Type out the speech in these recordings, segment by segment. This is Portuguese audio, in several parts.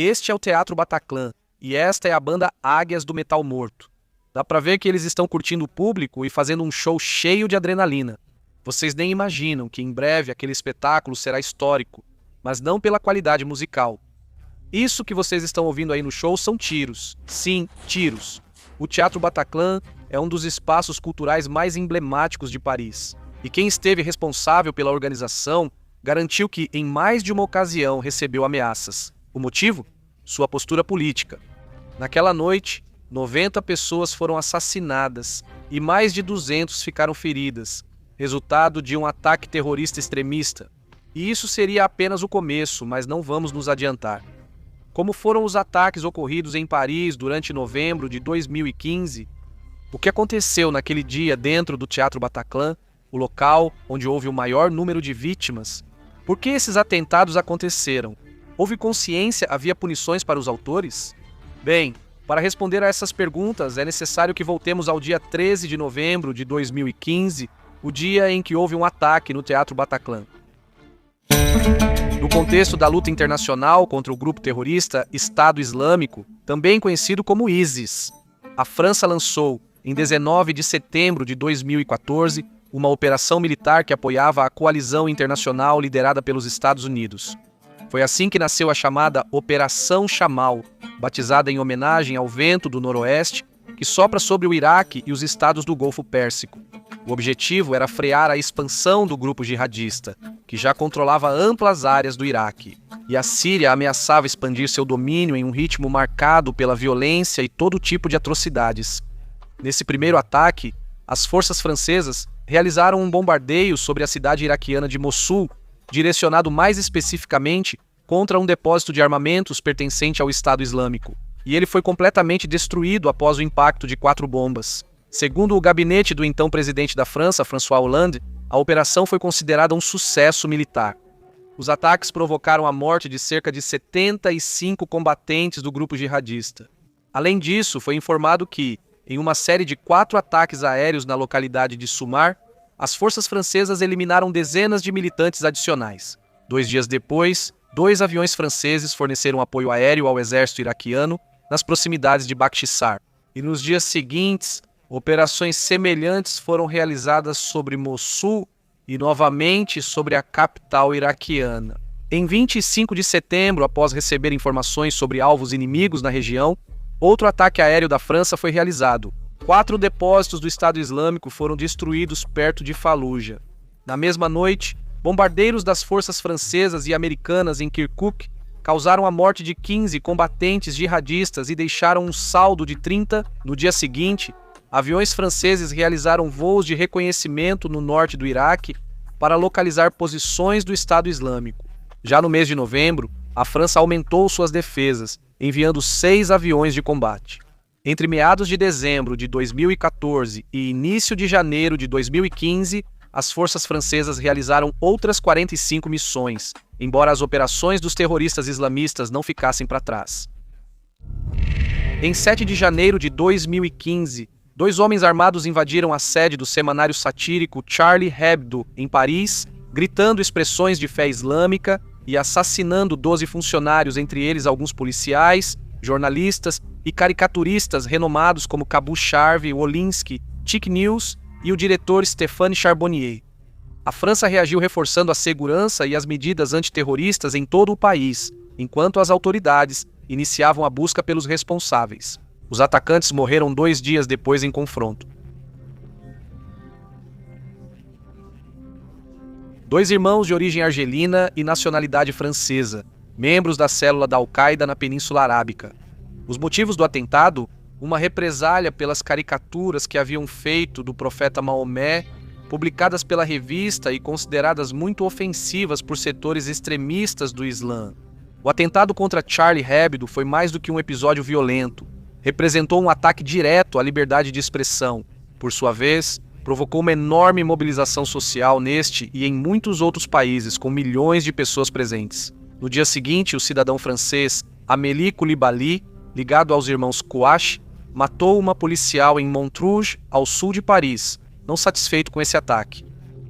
Este é o Teatro Bataclan, e esta é a banda Águias do Metal Morto. Dá pra ver que eles estão curtindo o público e fazendo um show cheio de adrenalina. Vocês nem imaginam que em breve aquele espetáculo será histórico, mas não pela qualidade musical. Isso que vocês estão ouvindo aí no show são tiros. Sim, tiros. O Teatro Bataclan é um dos espaços culturais mais emblemáticos de Paris. E quem esteve responsável pela organização garantiu que, em mais de uma ocasião, recebeu ameaças. O motivo? Sua postura política. Naquela noite, 90 pessoas foram assassinadas e mais de 200 ficaram feridas, resultado de um ataque terrorista extremista. E isso seria apenas o começo, mas não vamos nos adiantar. Como foram os ataques ocorridos em Paris durante novembro de 2015, o que aconteceu naquele dia dentro do Teatro Bataclan, o local onde houve o maior número de vítimas? Por que esses atentados aconteceram? Houve consciência, havia punições para os autores? Bem, para responder a essas perguntas é necessário que voltemos ao dia 13 de novembro de 2015, o dia em que houve um ataque no Teatro Bataclan. No contexto da luta internacional contra o grupo terrorista Estado Islâmico, também conhecido como ISIS, a França lançou, em 19 de setembro de 2014, uma operação militar que apoiava a coalizão internacional liderada pelos Estados Unidos. Foi assim que nasceu a chamada Operação Chamal, batizada em homenagem ao vento do noroeste que sopra sobre o Iraque e os estados do Golfo Pérsico. O objetivo era frear a expansão do grupo jihadista, que já controlava amplas áreas do Iraque, e a Síria ameaçava expandir seu domínio em um ritmo marcado pela violência e todo tipo de atrocidades. Nesse primeiro ataque, as forças francesas realizaram um bombardeio sobre a cidade iraquiana de Mossul, direcionado mais especificamente contra um depósito de armamentos pertencente ao Estado Islâmico, e ele foi completamente destruído após o impacto de 4 bombas. Segundo o gabinete do então presidente da França, François Hollande, a operação foi considerada um sucesso militar. Os ataques provocaram a morte de cerca de 75 combatentes do grupo jihadista. Além disso, foi informado que, em uma série de 4 ataques aéreos na localidade de Soumar, as forças francesas eliminaram dezenas de militantes adicionais. 2 dias depois, 2 aviões franceses forneceram apoio aéreo ao exército iraquiano nas proximidades de Bakhtisar. E nos dias seguintes, operações semelhantes foram realizadas sobre Mossul e novamente sobre a capital iraquiana. Em 25 de setembro, após receber informações sobre alvos inimigos na região, outro ataque aéreo da França foi realizado. 4 depósitos do Estado Islâmico foram destruídos perto de Fallujah. Na mesma noite, bombardeiros das forças francesas e americanas em Kirkuk causaram a morte de 15 combatentes jihadistas e deixaram um saldo de 30. No dia seguinte, aviões franceses realizaram voos de reconhecimento no norte do Iraque para localizar posições do Estado Islâmico. Já no mês de novembro, a França aumentou suas defesas, enviando 6 aviões de combate. Entre meados de dezembro de 2014 e início de janeiro de 2015, as forças francesas realizaram outras 45 missões, embora as operações dos terroristas islamistas não ficassem para trás. Em 7 de janeiro de 2015, 2 homens armados invadiram a sede do semanário satírico Charlie Hebdo, em Paris, gritando expressões de fé islâmica e assassinando 12 funcionários, entre eles alguns policiais, jornalistas e caricaturistas renomados como Cabu Charve, Wolinski, Chic News e o diretor Stéphane Charbonnier. A França reagiu reforçando a segurança e as medidas antiterroristas em todo o país, enquanto as autoridades iniciavam a busca pelos responsáveis. Os atacantes morreram 2 dias depois em confronto. 2 irmãos de origem argelina e nacionalidade francesa, membros da célula da Al-Qaeda na Península Arábica. Os motivos do atentado? Uma represália pelas caricaturas que haviam feito do profeta Maomé, publicadas pela revista e consideradas muito ofensivas por setores extremistas do Islã. O atentado contra Charlie Hebdo foi mais do que um episódio violento. Representou um ataque direto à liberdade de expressão. Por sua vez, provocou uma enorme mobilização social neste e em muitos outros países, com milhões de pessoas presentes. No dia seguinte, o cidadão francês Amélie Coulibaly, ligado aos irmãos Kouachi, matou uma policial em Montrouge, ao sul de Paris, não satisfeito com esse ataque.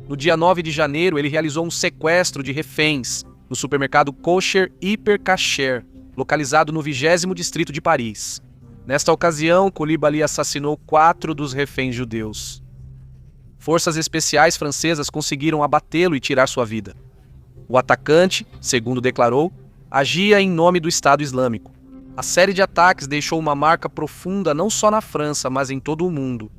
No dia 9 de janeiro, ele realizou um sequestro de reféns no supermercado Kosher Hyper Kasher, localizado no 20º distrito de Paris. Nesta ocasião, Coulibaly assassinou 4 dos reféns judeus. Forças especiais francesas conseguiram abatê-lo e tirar sua vida. O atacante, segundo declarou, agia em nome do Estado Islâmico. A série de ataques deixou uma marca profunda não só na França, mas em todo o mundo.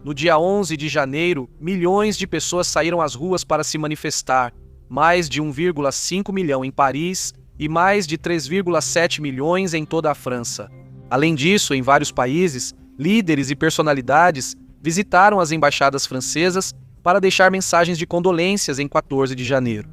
No dia 11 de janeiro, milhões de pessoas saíram às ruas para se manifestar, mais de 1,5 milhão em Paris e mais de 3,7 milhões em toda a França. Além disso, em vários países, líderes e personalidades visitaram as embaixadas francesas para deixar mensagens de condolências em 14 de janeiro.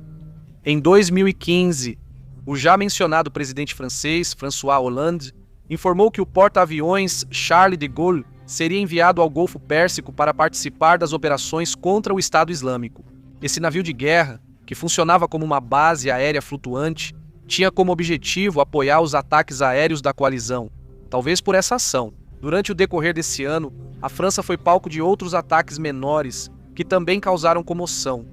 Em 2015, o já mencionado presidente francês, François Hollande, informou que o porta-aviões Charles de Gaulle seria enviado ao Golfo Pérsico para participar das operações contra o Estado Islâmico. Esse navio de guerra, que funcionava como uma base aérea flutuante, tinha como objetivo apoiar os ataques aéreos da coalizão. Talvez por essa ação, durante o decorrer desse ano, a França foi palco de outros ataques menores que também causaram comoção.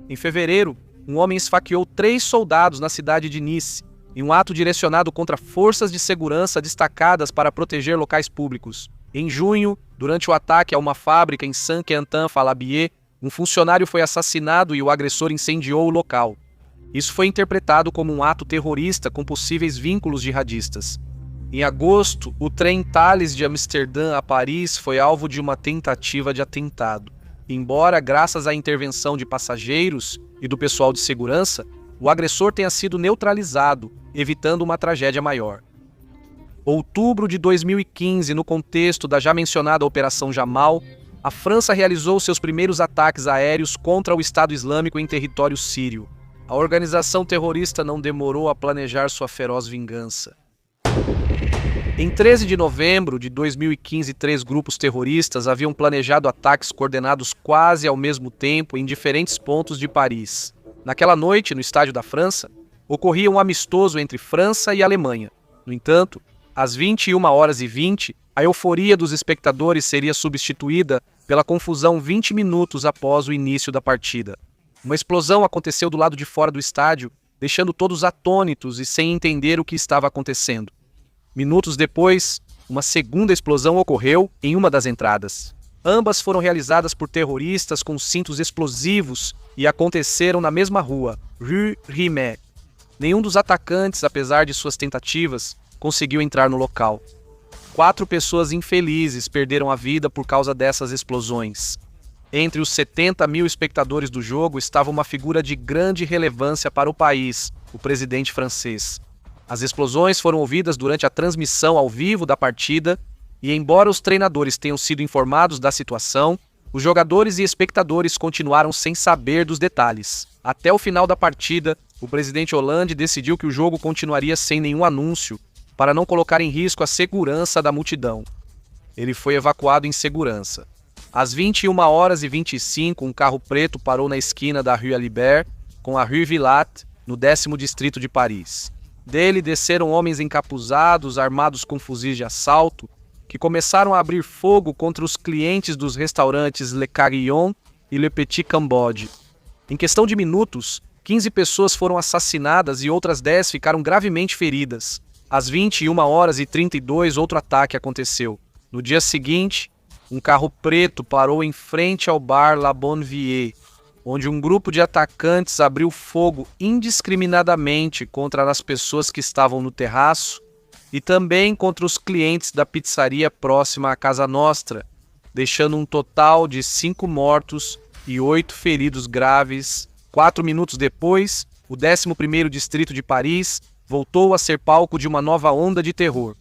Em fevereiro, um homem esfaqueou 3 soldados na cidade de Nice, em um ato direcionado contra forças de segurança destacadas para proteger locais públicos. Em junho, durante o ataque a uma fábrica em Saint-Quentin-Falabier, um funcionário foi assassinado e o agressor incendiou o local. Isso foi interpretado como um ato terrorista com possíveis vínculos jihadistas. Em agosto, o trem Thalys de Amsterdã a Paris foi alvo de uma tentativa de atentado. Embora, graças à intervenção de passageiros e do pessoal de segurança, o agressor tenha sido neutralizado, evitando uma tragédia maior. Outubro de 2015, no contexto da já mencionada Operação Jamal, a França realizou seus primeiros ataques aéreos contra o Estado Islâmico em território sírio. A organização terrorista não demorou a planejar sua feroz vingança. Em 13 de novembro de 2015, 3 grupos terroristas haviam planejado ataques coordenados quase ao mesmo tempo em diferentes pontos de Paris. Naquela noite, no Estádio da França, ocorria um amistoso entre França e Alemanha. No entanto, às 21h20, a euforia dos espectadores seria substituída pela confusão 20 minutos após o início da partida. Uma explosão aconteceu do lado de fora do estádio, deixando todos atônitos e sem entender o que estava acontecendo. Minutos depois, uma segunda explosão ocorreu em uma das entradas. Ambas foram realizadas por terroristas com cintos explosivos e aconteceram na mesma rua, Rue Rimet. Nenhum dos atacantes, apesar de suas tentativas, conseguiu entrar no local. 4 pessoas infelizes perderam a vida por causa dessas explosões. Entre os 70 mil espectadores do jogo estava uma figura de grande relevância para o país, o presidente francês. As explosões foram ouvidas durante a transmissão ao vivo da partida e, embora os treinadores tenham sido informados da situação, os jogadores e espectadores continuaram sem saber dos detalhes. Até o final da partida, o presidente Hollande decidiu que o jogo continuaria sem nenhum anúncio, para não colocar em risco a segurança da multidão. Ele foi evacuado em segurança. Às 21h25, um carro preto parou na esquina da Rue Alibert com a Rue Villatte, no 10º distrito de Paris. Dele desceram homens encapuzados, armados com fuzis de assalto, que começaram a abrir fogo contra os clientes dos restaurantes Le Carillon e Le Petit Cambodge. Em questão de minutos, 15 pessoas foram assassinadas e outras 10 ficaram gravemente feridas. Às 21h32, outro ataque aconteceu. No dia seguinte, um carro preto parou em frente ao bar La Bonne Vie, onde um grupo de atacantes abriu fogo indiscriminadamente contra as pessoas que estavam no terraço e também contra os clientes da pizzaria próxima à Casa Nostra, deixando um total de 5 mortos e 8 feridos graves. 4 minutos depois, o 11º distrito de Paris voltou a ser palco de uma nova onda de terror.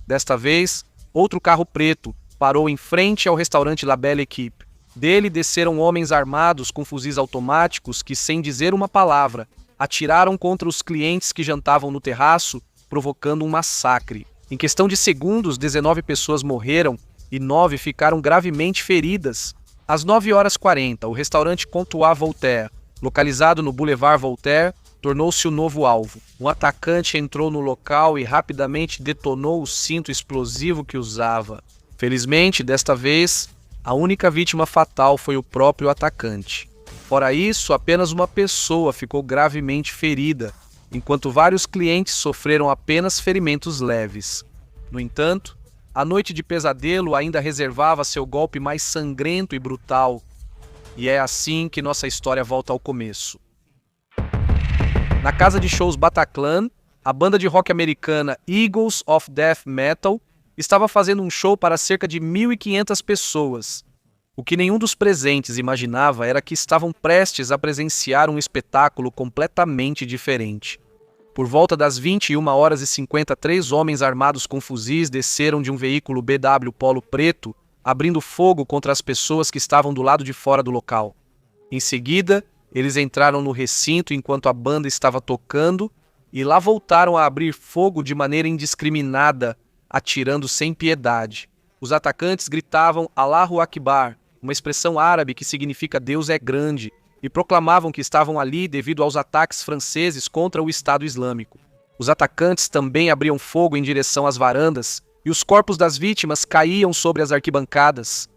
Desta vez, outro carro preto parou em frente ao restaurante La Belle Équipe. Dele desceram homens armados com fuzis automáticos que, sem dizer uma palavra, atiraram contra os clientes que jantavam no terraço, provocando um massacre. Em questão de segundos, 19 pessoas morreram e 9 ficaram gravemente feridas. Às 9h40, o restaurante Comptoir Voltaire, localizado no Boulevard Voltaire, tornou-se o novo alvo. Um atacante entrou no local e rapidamente detonou o cinto explosivo que usava. Felizmente, desta vez, a única vítima fatal foi o próprio atacante. Fora isso, apenas uma pessoa ficou gravemente ferida, enquanto vários clientes sofreram apenas ferimentos leves. No entanto, a noite de pesadelo ainda reservava seu golpe mais sangrento e brutal. E é assim que nossa história volta ao começo. Na casa de shows Bataclan, a banda de rock americana Eagles of Death Metal estava fazendo um show para cerca de 1.500 pessoas. O que nenhum dos presentes imaginava era que estavam prestes a presenciar um espetáculo completamente diferente. Por volta das 21h50, 3 homens armados com fuzis desceram de um veículo BW Polo preto, abrindo fogo contra as pessoas que estavam do lado de fora do local. Em seguida, eles entraram no recinto enquanto a banda estava tocando e lá voltaram a abrir fogo de maneira indiscriminada, atirando sem piedade. Os atacantes gritavam Allahu Akbar, uma expressão árabe que significa Deus é grande, e proclamavam que estavam ali devido aos ataques franceses contra o Estado Islâmico. Os atacantes também abriam fogo em direção às varandas, e os corpos das vítimas caíam sobre as arquibancadas.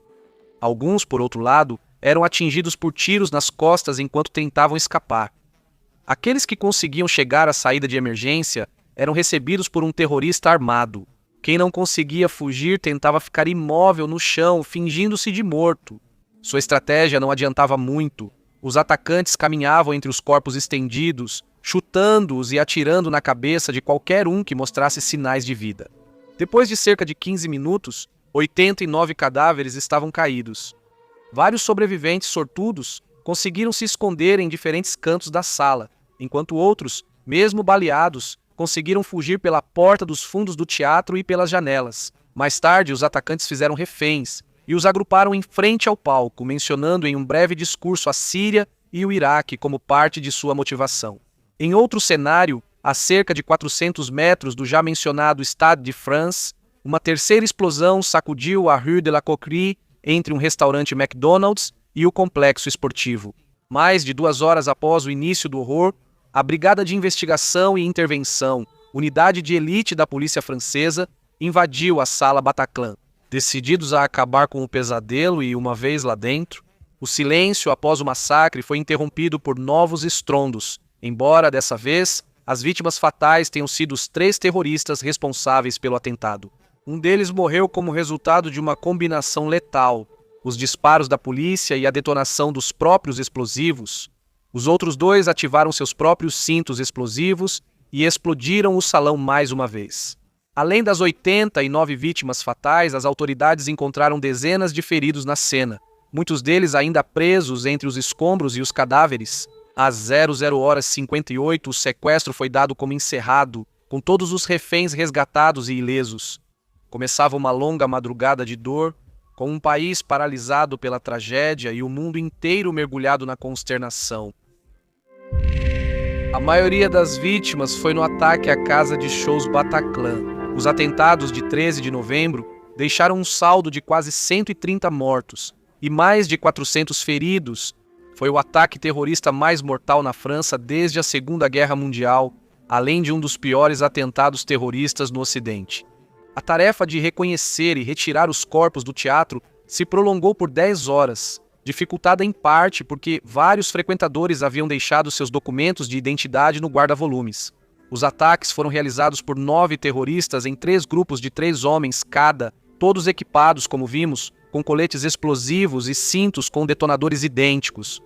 Alguns, por outro lado, eram atingidos por tiros nas costas enquanto tentavam escapar. Aqueles que conseguiam chegar à saída de emergência eram recebidos por um terrorista armado. Quem não conseguia fugir tentava ficar imóvel no chão, fingindo-se de morto. Sua estratégia não adiantava muito. Os atacantes caminhavam entre os corpos estendidos, chutando-os e atirando na cabeça de qualquer um que mostrasse sinais de vida. Depois de cerca de 15 minutos, 89 cadáveres estavam caídos. Vários sobreviventes sortudos conseguiram se esconder em diferentes cantos da sala, enquanto outros, mesmo baleados, conseguiram fugir pela porta dos fundos do teatro e pelas janelas. Mais tarde, os atacantes fizeram reféns e os agruparam em frente ao palco, mencionando em um breve discurso a Síria e o Iraque como parte de sua motivação. Em outro cenário, a cerca de 400 metros do já mencionado Stade de France, uma terceira explosão sacudiu a Rue de la Coquerie entre um restaurante McDonald's e o complexo esportivo. Mais de 2 horas após o início do horror, a Brigada de Investigação e Intervenção, unidade de elite da polícia francesa, invadiu a sala Bataclan. Decididos a acabar com o pesadelo e, uma vez lá dentro, o silêncio após o massacre foi interrompido por novos estrondos, embora, dessa vez, as vítimas fatais tenham sido os 3 terroristas responsáveis pelo atentado. Um deles morreu como resultado de uma combinação letal, os disparos da polícia e a detonação dos próprios explosivos. Os outros 2 ativaram seus próprios cintos explosivos e explodiram o salão mais uma vez. Além das 89 vítimas fatais, as autoridades encontraram dezenas de feridos na cena, muitos deles ainda presos entre os escombros e os cadáveres. Às 00h58, o sequestro foi dado como encerrado, com todos os reféns resgatados e ilesos. Começava uma longa madrugada de dor, com um país paralisado pela tragédia e o mundo inteiro mergulhado na consternação. A maioria das vítimas foi no ataque à casa de shows Bataclan. Os atentados de 13 de novembro deixaram um saldo de quase 130 mortos e mais de 400 feridos. Foi o ataque terrorista mais mortal na França desde a Segunda Guerra Mundial, além de um dos piores atentados terroristas no Ocidente. A tarefa de reconhecer e retirar os corpos do teatro se prolongou por 10 horas, dificultada em parte porque vários frequentadores haviam deixado seus documentos de identidade no guarda-volumes. Os ataques foram realizados por 9 terroristas em 3 grupos de 3 homens cada, todos equipados, como vimos, com coletes explosivos e cintos com detonadores idênticos.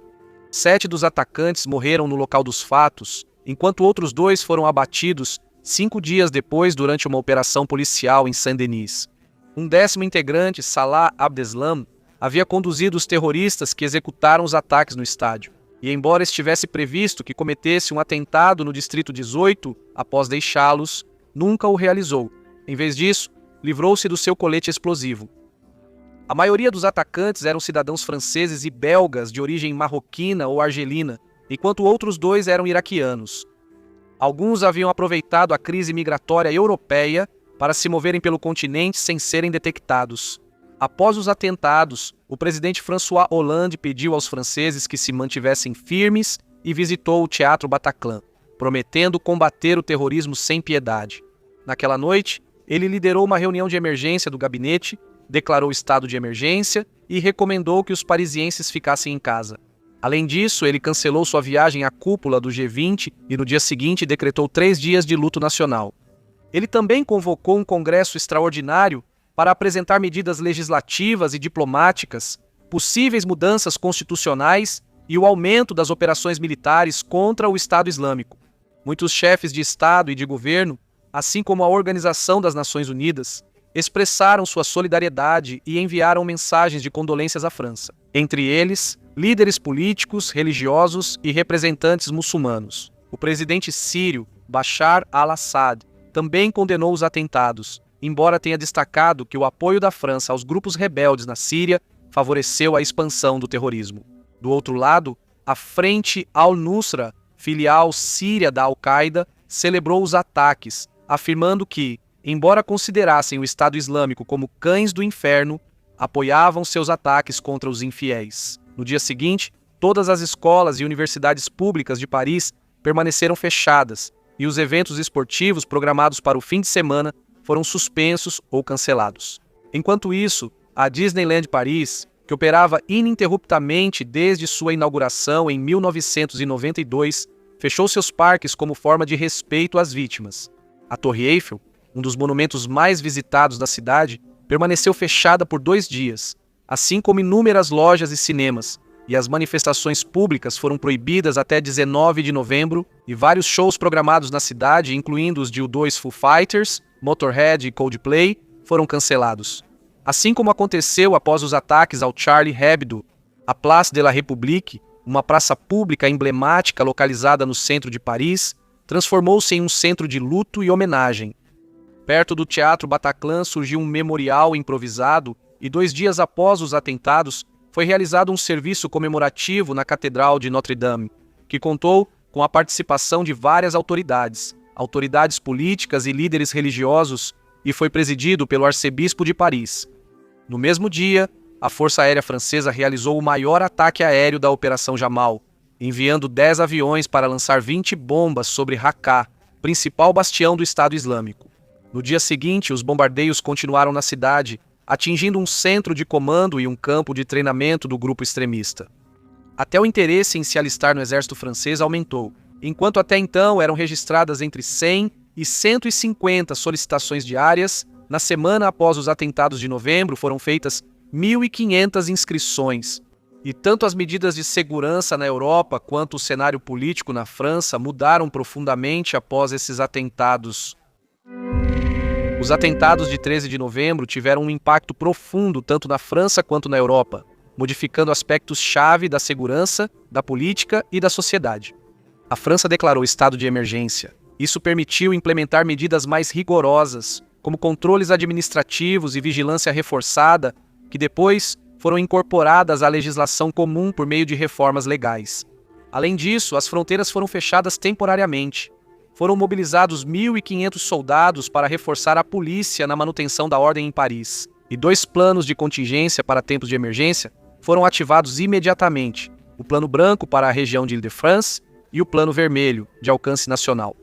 7 dos atacantes morreram no local dos fatos, enquanto outros 2 foram abatidos 5 dias depois durante uma operação policial em Saint-Denis. Um 10º integrante, Salah Abdeslam, havia conduzido os terroristas que executaram os ataques no estádio. E embora estivesse previsto que cometesse um atentado no Distrito 18, após deixá-los, nunca o realizou. Em vez disso, livrou-se do seu colete explosivo. A maioria dos atacantes eram cidadãos franceses e belgas de origem marroquina ou argelina, enquanto outros 2 eram iraquianos. Alguns haviam aproveitado a crise migratória europeia para se moverem pelo continente sem serem detectados. Após os atentados, o presidente François Hollande pediu aos franceses que se mantivessem firmes e visitou o Teatro Bataclan, prometendo combater o terrorismo sem piedade. Naquela noite, ele liderou uma reunião de emergência do gabinete, declarou estado de emergência e recomendou que os parisienses ficassem em casa. Além disso, ele cancelou sua viagem à cúpula do G20 e no dia seguinte decretou 3 dias de luto nacional. Ele também convocou um congresso extraordinário para apresentar medidas legislativas e diplomáticas, possíveis mudanças constitucionais e o aumento das operações militares contra o Estado Islâmico. Muitos chefes de Estado e de governo, assim como a Organização das Nações Unidas, expressaram sua solidariedade e enviaram mensagens de condolências à França. Entre eles, líderes políticos, religiosos e representantes muçulmanos. O presidente sírio, Bashar al-Assad, também condenou os atentados, embora tenha destacado que o apoio da França aos grupos rebeldes na Síria favoreceu a expansão do terrorismo. Do outro lado, a Frente al-Nusra, filial síria da Al-Qaeda, celebrou os ataques, afirmando que, embora considerassem o Estado Islâmico como cães do inferno, apoiavam seus ataques contra os infiéis. No dia seguinte, todas as escolas e universidades públicas de Paris permaneceram fechadas e os eventos esportivos programados para o fim de semana foram suspensos ou cancelados. Enquanto isso, a Disneyland Paris, que operava ininterruptamente desde sua inauguração em 1992, fechou seus parques como forma de respeito às vítimas. A Torre Eiffel, um dos monumentos mais visitados da cidade, permaneceu fechada por 2 dias, assim como inúmeras lojas e cinemas, e as manifestações públicas foram proibidas até 19 de novembro, e vários shows programados na cidade, incluindo os de U2 Foo Fighters, Motorhead e Coldplay, foram cancelados. Assim como aconteceu após os ataques ao Charlie Hebdo, a Place de la République, uma praça pública emblemática localizada no centro de Paris, transformou-se em um centro de luto e homenagem. Perto do Teatro Bataclan surgiu um memorial improvisado e 2 dias após os atentados foi realizado um serviço comemorativo na Catedral de Notre-Dame, que contou com a participação de várias autoridades políticas e líderes religiosos, e foi presidido pelo arcebispo de Paris. No mesmo dia, a Força Aérea Francesa realizou o maior ataque aéreo da Operação Jamal, enviando 10 aviões para lançar 20 bombas sobre Raqqa, principal bastião do Estado Islâmico. No dia seguinte, os bombardeios continuaram na cidade, atingindo um centro de comando e um campo de treinamento do grupo extremista. Até o interesse em se alistar no exército francês aumentou, enquanto até então eram registradas entre 100 e 150 solicitações diárias. Na semana após os atentados de novembro foram feitas 1.500 inscrições. E tanto as medidas de segurança na Europa quanto o cenário político na França mudaram profundamente após esses atentados. Os atentados de 13 de novembro tiveram um impacto profundo tanto na França quanto na Europa, modificando aspectos-chave da segurança, da política e da sociedade. A França declarou estado de emergência. Isso permitiu implementar medidas mais rigorosas, como controles administrativos e vigilância reforçada, que depois foram incorporadas à legislação comum por meio de reformas legais. Além disso, as fronteiras foram fechadas temporariamente. Foram mobilizados 1.500 soldados para reforçar a polícia na manutenção da ordem em Paris, e 2 planos de contingência para tempos de emergência foram ativados imediatamente, o Plano Branco para a região de Île-de-France e o Plano Vermelho, de alcance nacional.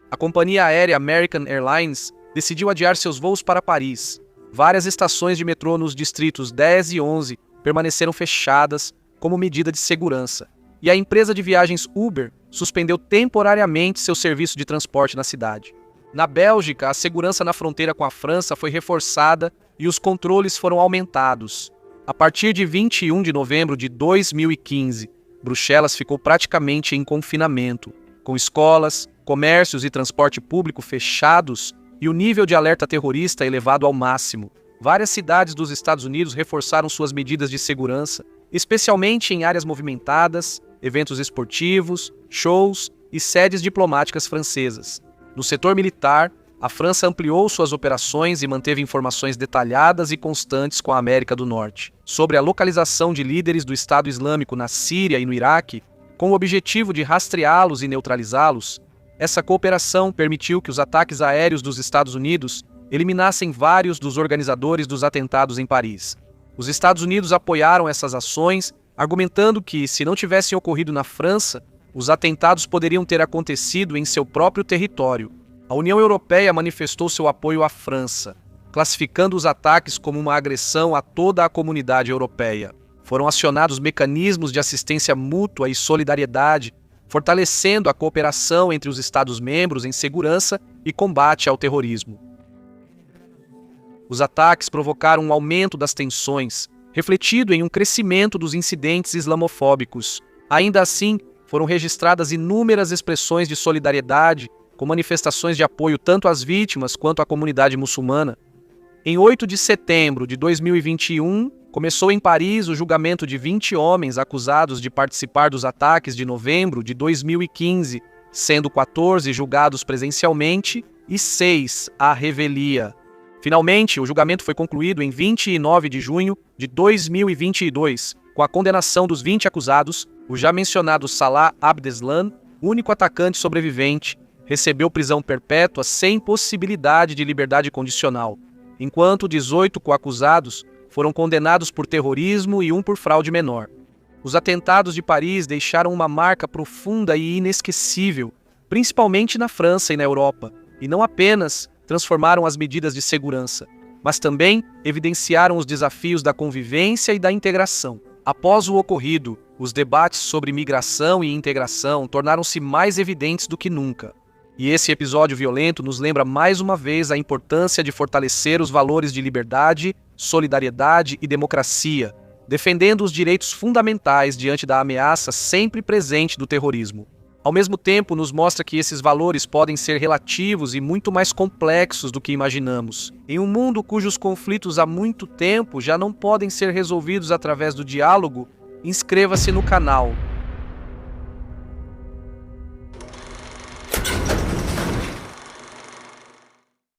A companhia aérea American Airlines decidiu adiar seus voos para Paris. Várias estações de metrô nos distritos 10 e 11 permaneceram fechadas como medida de segurança, e a empresa de viagens Uber suspendeu temporariamente seu serviço de transporte na cidade. Na Bélgica, a segurança na fronteira com a França foi reforçada e os controles foram aumentados. A partir de 21 de novembro de 2015, Bruxelas ficou praticamente em confinamento, com escolas, comércios e transporte público fechados e o nível de alerta terrorista elevado ao máximo. Várias cidades dos Estados Unidos reforçaram suas medidas de segurança, especialmente em áreas movimentadas, eventos esportivos, shows e sedes diplomáticas francesas. No setor militar, a França ampliou suas operações e manteve informações detalhadas e constantes com a América do Norte sobre a localização de líderes do Estado Islâmico na Síria e no Iraque, com o objetivo de rastreá-los e neutralizá-los. Essa cooperação permitiu que os ataques aéreos dos Estados Unidos eliminassem vários dos organizadores dos atentados em Paris. Os Estados Unidos apoiaram essas ações, argumentando que, se não tivessem ocorrido na França, os atentados poderiam ter acontecido em seu próprio território. A União Europeia manifestou seu apoio à França, classificando os ataques como uma agressão a toda a comunidade europeia. Foram acionados mecanismos de assistência mútua e solidariedade, fortalecendo a cooperação entre os Estados-membros em segurança e combate ao terrorismo. Os ataques provocaram um aumento das tensões, refletido em um crescimento dos incidentes islamofóbicos. Ainda assim, foram registradas inúmeras expressões de solidariedade, com manifestações de apoio tanto às vítimas quanto à comunidade muçulmana. Em 8 de setembro de 2021, começou em Paris o julgamento de 20 homens acusados de participar dos ataques de novembro de 2015, sendo 14 julgados presencialmente e 6 à revelia. Finalmente, o julgamento foi concluído em 29 de junho de 2022, com a condenação dos 20 acusados. O já mencionado Salah Abdeslam, único atacante sobrevivente, recebeu prisão perpétua sem possibilidade de liberdade condicional, enquanto 18 coacusados foram condenados por terrorismo e um por fraude menor. Os atentados de Paris deixaram uma marca profunda e inesquecível, principalmente na França e na Europa, e não apenas transformaram as medidas de segurança, mas também evidenciaram os desafios da convivência e da integração. Após o ocorrido, os debates sobre migração e integração tornaram-se mais evidentes do que nunca. E esse episódio violento nos lembra mais uma vez a importância de fortalecer os valores de liberdade, solidariedade e democracia, defendendo os direitos fundamentais diante da ameaça sempre presente do terrorismo. Ao mesmo tempo, nos mostra que esses valores podem ser relativos e muito mais complexos do que imaginamos. Em um mundo cujos conflitos há muito tempo já não podem ser resolvidos através do diálogo, inscreva-se no canal,